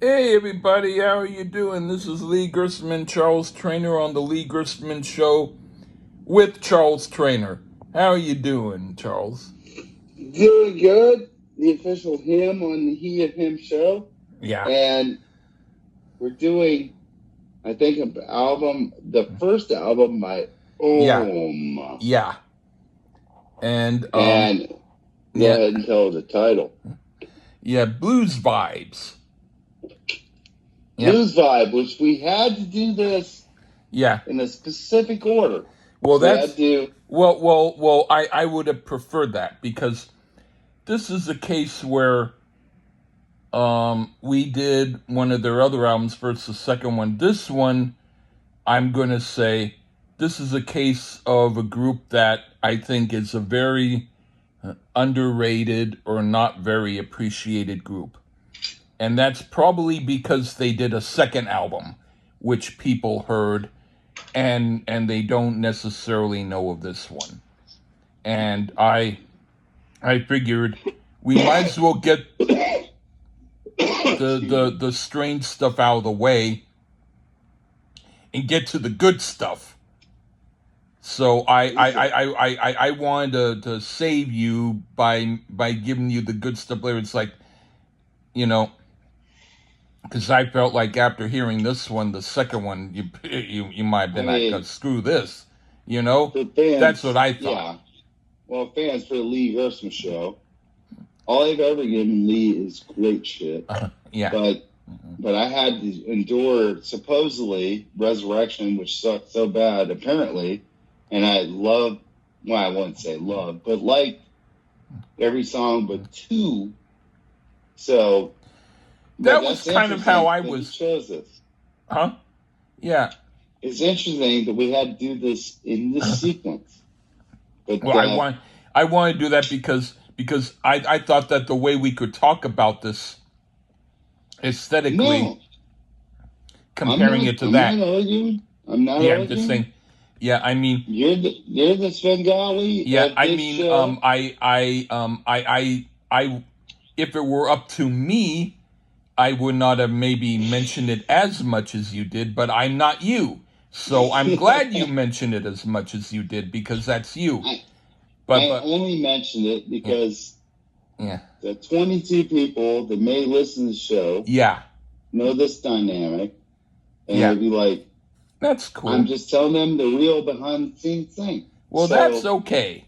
Hey everybody, how are you doing? This is Lee Gerstmann, Charles Traynor on the Lee Gerstmann Show with Charles Traynor. How are you doing, Charles? Doing good. The official him on the He and Him show. Yeah, And we're doing, I think, the first album by yeah, Om. yeah. And And go yeah, ahead and tell the title. yeah, Bluesvibes. Yep. Bluesvibe, which we had to do this Yeah. in a specific order. Well, So we had to. well. I would have preferred that because this is a case where we did one of their other albums first, the second one. This one, I'm going to say, this is a case of a group that I think is a very underrated or not very appreciated group. And that's probably because they did a second album, which people heard, and they don't necessarily know of this one. And I figured we might as well get the strange stuff out of the way and get to the good stuff. So I wanted to save you by giving you the good stuff later. It's like, because I felt like after hearing this one, the second one, you might have been like, screw this, Fans, That's what I thought. Yeah. Well, fans for the Lee Gerstmann show, all I've ever given Lee is great shit. Yeah. But I had to endure supposedly Resurrection, which sucked so bad apparently, and I loved. Well, I wouldn't say love, but liked every song but two. So that was kind of how I was. Chose this. Huh? Yeah. It's interesting that we had to do this in this sequence. But, well, I want to do that because I thought that the way we could talk about this aesthetically, comparing it to that. I'm not arguing. I'm just saying. Yeah, I mean, you're the Svengali. Yeah, I mean, I, if it were up to me, I would not have maybe mentioned it as much as you did, but I'm not you. So I'm glad you mentioned it as much as you did because that's you. I only mentioned it because the 22 people that may listen to the show know this dynamic. And they'll be like, that's cool. I'm just telling them the real behind the scenes thing. Well, that's okay.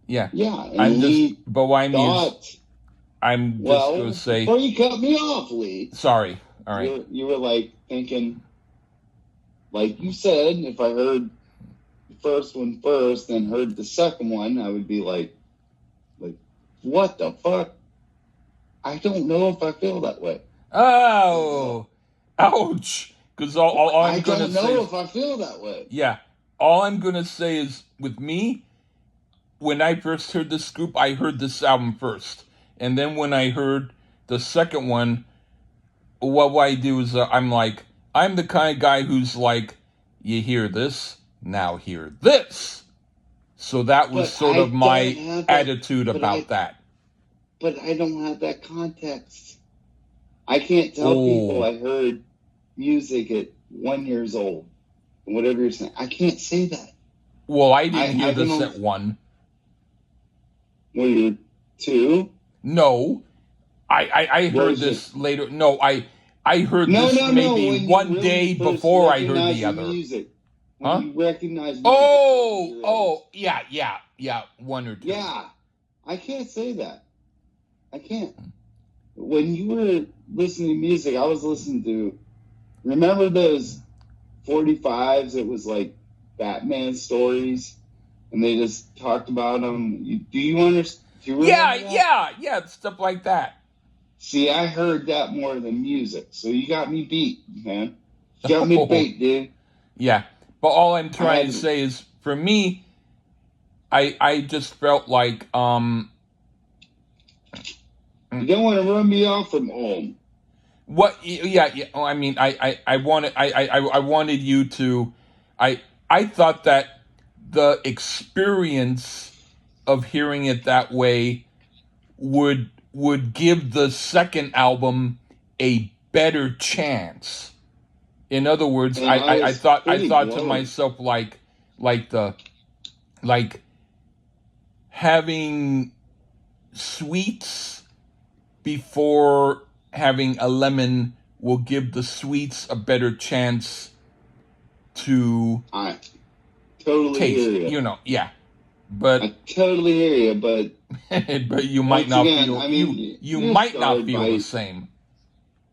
Yeah. Yeah. And I'm just, but what I mean is, I'm just going to say. Before you cut me off, Lee. Sorry. All right. You were like thinking, like you said, if I heard the first one first and heard the second one, I would be like, what the fuck? I don't know if I feel that way. Oh, ouch. Because all I'm going to say. I don't know if I feel that way. Yeah. All I'm going to say is, with me, when I first heard this group, I heard this album first. And then when I heard the second one, what I do is I'm the kind of guy who's like, you hear this, now hear this. So that was sort of my attitude about that. But I don't have that context. I can't tell people I heard music at 1 year old. Whatever you're saying. I can't say that. Well, I didn't hear this at 1. Were you 2? No. I heard this later. No, I heard this maybe one day before I heard the other. Music. When you recognize music. Oh, yeah, 1 or 2. Yeah, I can't say that. I can't. When you were listening to music, I was listening to, remember those 45s? It was like Batman stories, and they just talked about them. Do you understand? Yeah, stuff like that. See, I heard that more than music, so you got me beat, man. You got me beat, dude. Yeah, but all I'm trying to say is, for me, I just felt like you don't want to run me off from home. What? Yeah. I mean, I wanted you to. I thought that the experience of hearing it that way would give the second album a better chance. In other words, And I I was thought pretty to blown. myself like having sweets before having a lemon will give the sweets a better chance to I totally hear taste. you. Yeah. But I totally hear you, but but you might once not again, feel I mean, you might not feel the same.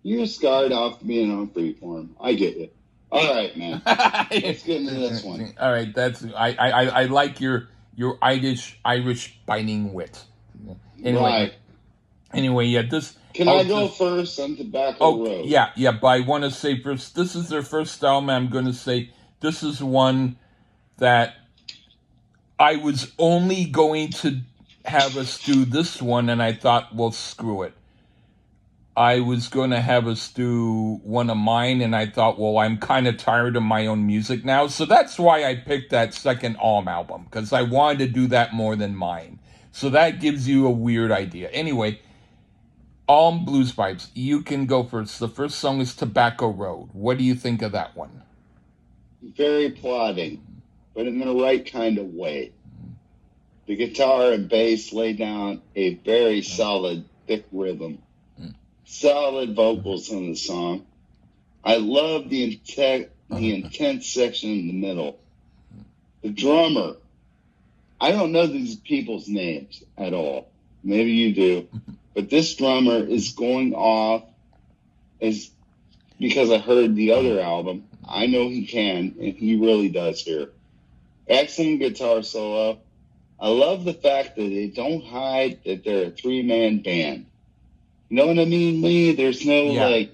you're scarred off being on Freeform. I get it. All right, man. Let's get into this one. All right, that's I like your Irish biting wit. Anyway, Right. yeah, this. Can I go first on Tobacco Road? Yeah, but I want to say first, this is their first album. I'm going to say this is one that I was only going to have us do this one, and I thought, well, screw it. I was going to have us do one of mine, and I thought, well, I'm kind of tired of my own music now. So that's why I picked that second Alm album, because I wanted to do that more than mine. So that gives you a weird idea. Anyway, Alm Bluesvibes, you can go first. The first song is Tobacco Road. What do you think of that one? Very plodding, but in the right kind of way. The guitar and bass lay down a very solid, thick rhythm. Solid vocals on the song. I love the intense section in the middle. The drummer. I don't know these people's names at all. Maybe you do. But this drummer is going off because I heard the other album. I know he can, and he really does here. Excellent guitar solo. I love the fact that they don't hide that they're a three-man band. You know what I mean, Lee? There's no,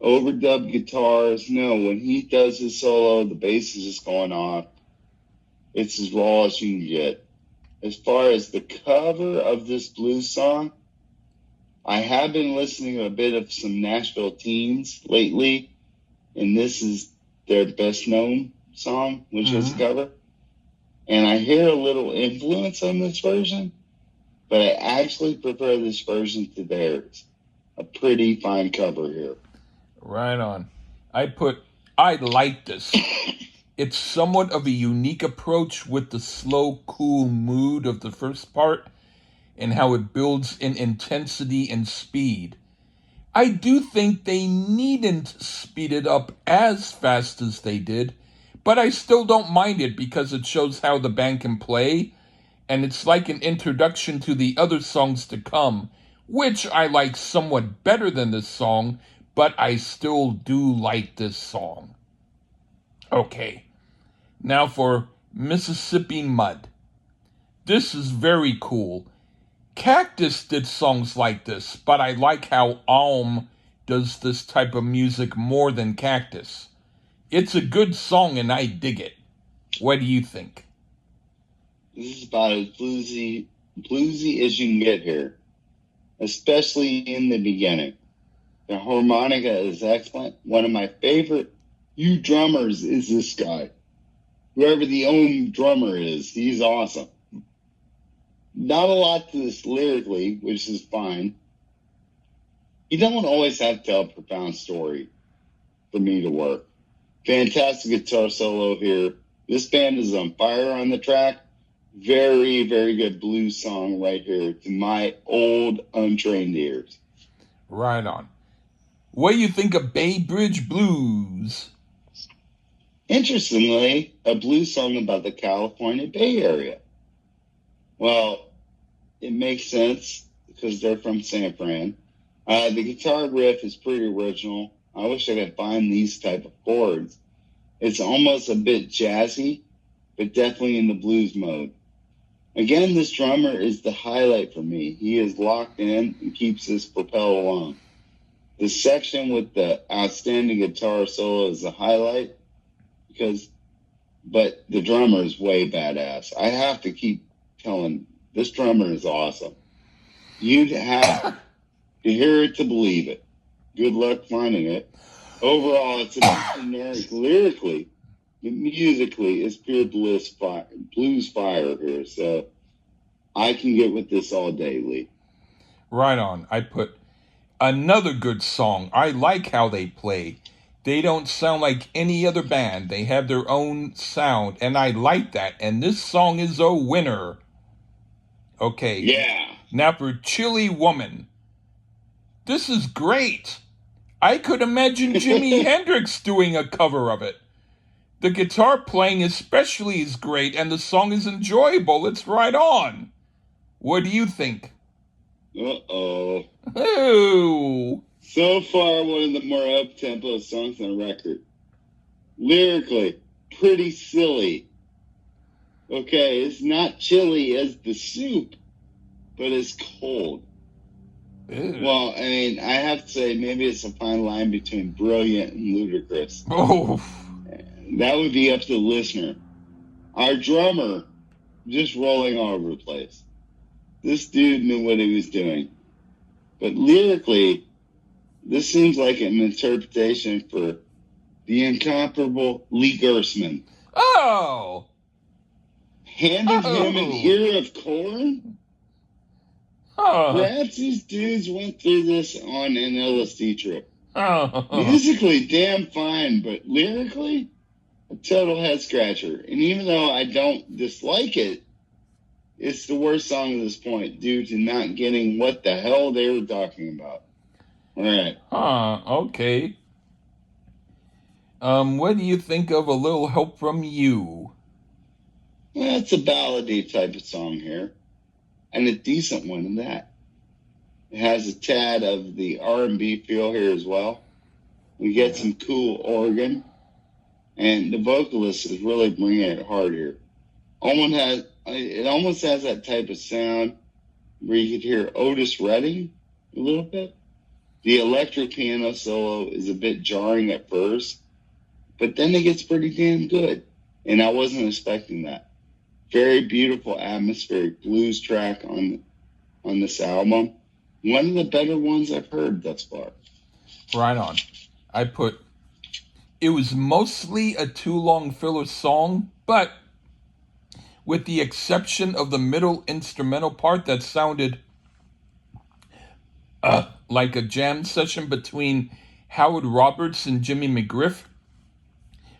overdub guitars. No, when he does his solo, the bass is just going off. It's as raw as you can get. As far as the cover of this blues song, I have been listening to a bit of some Nashville Teens lately, and this is their best-known song, which is a cover. And I hear a little influence on this version, but I actually prefer this version to theirs. A pretty fine cover here. Right on. I like this. It's somewhat of a unique approach with the slow, cool mood of the first part and how it builds in intensity and speed. I do think they needn't speed it up as fast as they did, but I still don't mind it because it shows how the band can play, and it's like an introduction to the other songs to come, which I like somewhat better than this song, but I still do like this song. Okay, now for Mississippi Mud. This is very cool. Cactus did songs like this, but I like how Alm does this type of music more than Cactus. It's a good song and I dig it. What do you think? This is about as bluesy as you can get here, especially in the beginning. The harmonica is excellent. One of my favorite drummers is this guy. Whoever the Ohm drummer is, he's awesome. Not a lot to this lyrically, which is fine. You don't always have to tell a profound story for me to work. Fantastic guitar solo here. This band is on fire on the track. Very, very good blues song right here to my old untrained ears. Right on. What do you think of Bay Bridge Blues? Interestingly, a blues song about the California Bay Area. Well, it makes sense because they're from San Fran. The guitar riff is pretty original. I wish I could find these type of chords. It's almost a bit jazzy, but definitely in the blues mode. Again, this drummer is the highlight for me. He is locked in and keeps this propel along. The section with the outstanding guitar solo is the highlight but the drummer is way badass. I have to keep telling, this drummer is awesome. You'd have to hear it to believe it. Good luck finding it. Overall, it's a bit generic lyrically, but musically, it's pure blues fire here. So I can get with this all day, Lee. Right on. Another good song. I like how they play. They don't sound like any other band. They have their own sound, and I like that. And this song is a winner. Okay, Yeah. now for Chilly Woman. This is great. I could imagine Jimi Hendrix doing a cover of it. The guitar playing especially is great, and the song is enjoyable. It's right on. What do you think? Uh-oh. Oh. So far, one of the more up-tempo songs on the record. Lyrically, pretty silly. Okay, it's not chilly as the soup, but it's cold. Ew. Well, I mean, I have to say, maybe it's a fine line between brilliant and ludicrous. Oh. That would be up to the listener. Our drummer, just rolling all over the place. This dude knew what he was doing. But lyrically, this seems like an interpretation for the incomparable Lee Gersman. Oh. Handed him an ear of corn? Perhaps these dudes went through this on an LSD trip. Musically, damn fine, but lyrically, a total head scratcher. And even though I don't dislike it, it's the worst song at this point due to not getting what the hell they were talking about. All right. Okay. What do you think of A Little Help From You? Well, it's a ballady type of song here, and a decent one in that. It has a tad of the R&B feel here as well. We get some cool organ, and the vocalist is really bringing it hard here. It almost has that type of sound where you could hear Otis Redding a little bit. The electric piano solo is a bit jarring at first, but then it gets pretty damn good, and I wasn't expecting that. Very beautiful atmospheric blues track on this album. One of the better ones I've heard thus far. Right on. It was mostly a too long filler song, but with the exception of the middle instrumental part that sounded like a jam session between Howard Roberts and Jimmy McGriff,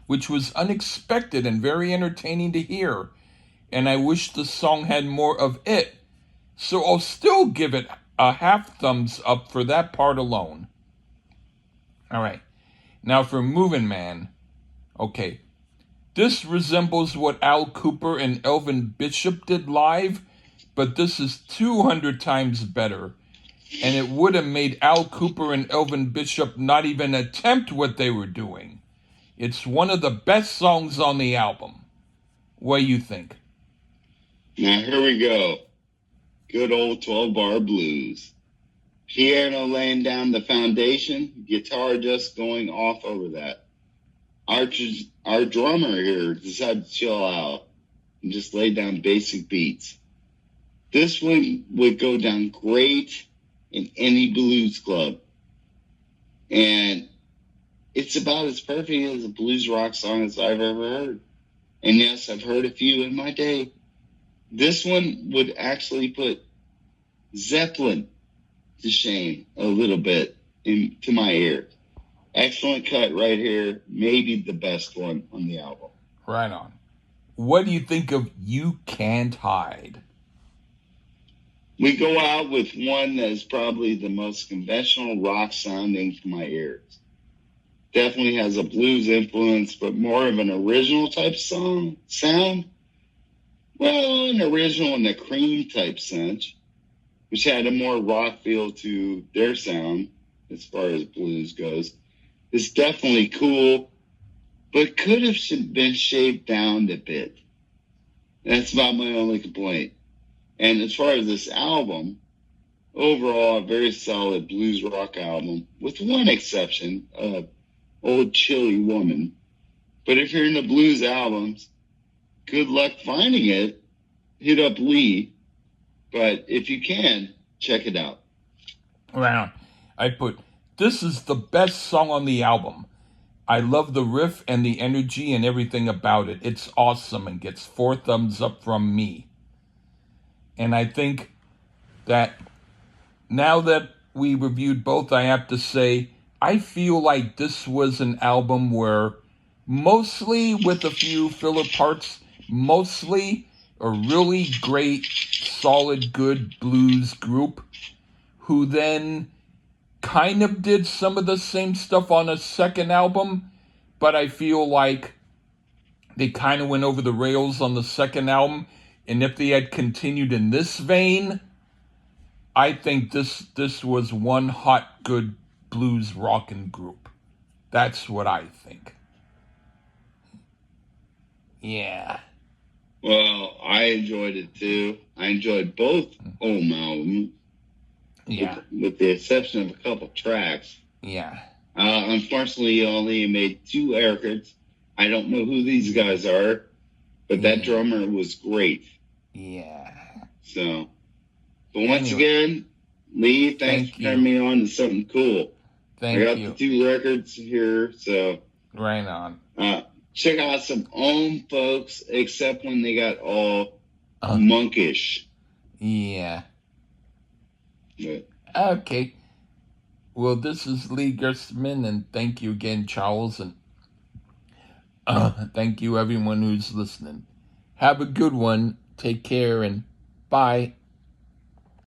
which was unexpected and very entertaining to hear, and I wish the song had more of it, so I'll still give it a half thumbs up for that part alone. All right, now for Movin' Man. Okay, this resembles what Al Kooper and Elvin Bishop did live, but this is 200 times better. And it would have made Al Kooper and Elvin Bishop not even attempt what they were doing. It's one of the best songs on the album. What do you think? Now here we go. Good old 12-bar blues. Piano laying down the foundation, guitar just going off over that. Our drummer here decided to chill out and just lay down basic beats. This one would go down great in any blues club. And it's about as perfect as a blues rock song as I've ever heard. And yes, I've heard a few in my day. This one would actually put Zeppelin to shame a little bit into my ear. Excellent cut right here. Maybe the best one on the album. Right on. What do you think of You Can't Hide? We go out with one that is probably the most conventional rock sounding to my ears. Definitely has a blues influence, but more of an original type sound. Well, an original in the Cream type sense, which had a more rock feel to their sound as far as blues goes. It's definitely cool, but could have been shaved down a bit. That's about my only complaint. And as far as this album, overall, a very solid blues rock album, with one exception of Old Chilly Woman. But if you're into blues albums, good luck finding it. Hit up Lee. But if you can, check it out. Right on. This is the best song on the album. I love the riff and the energy and everything about it. It's awesome and gets 4 thumbs up from me. And I think that now that we reviewed both, I have to say, I feel like this was an album where, mostly with a few filler parts, mostly a really great, solid, good blues group who then kind of did some of the same stuff on a second album, but I feel like they kind of went over the rails on the second album. And if they had continued in this vein, I think this was one hot, good blues rockin' group. That's what I think. Yeah. Well, I enjoyed it too. I enjoyed both Ohm albums, Yeah. with the exception of a couple tracks. Yeah. Unfortunately, he only made 2 records. I don't know who these guys are, but that drummer was great. Yeah. So, but once again, Lee, thanks for turning me on to something cool. I got the 2 records here, so right on. Check out some Ohm, folks, except when they got all monkish. Yeah. But, okay. Well, this is Lee Gerstmann, and thank you again, Charles, and thank you everyone who's listening. Have a good one. Take care, and bye.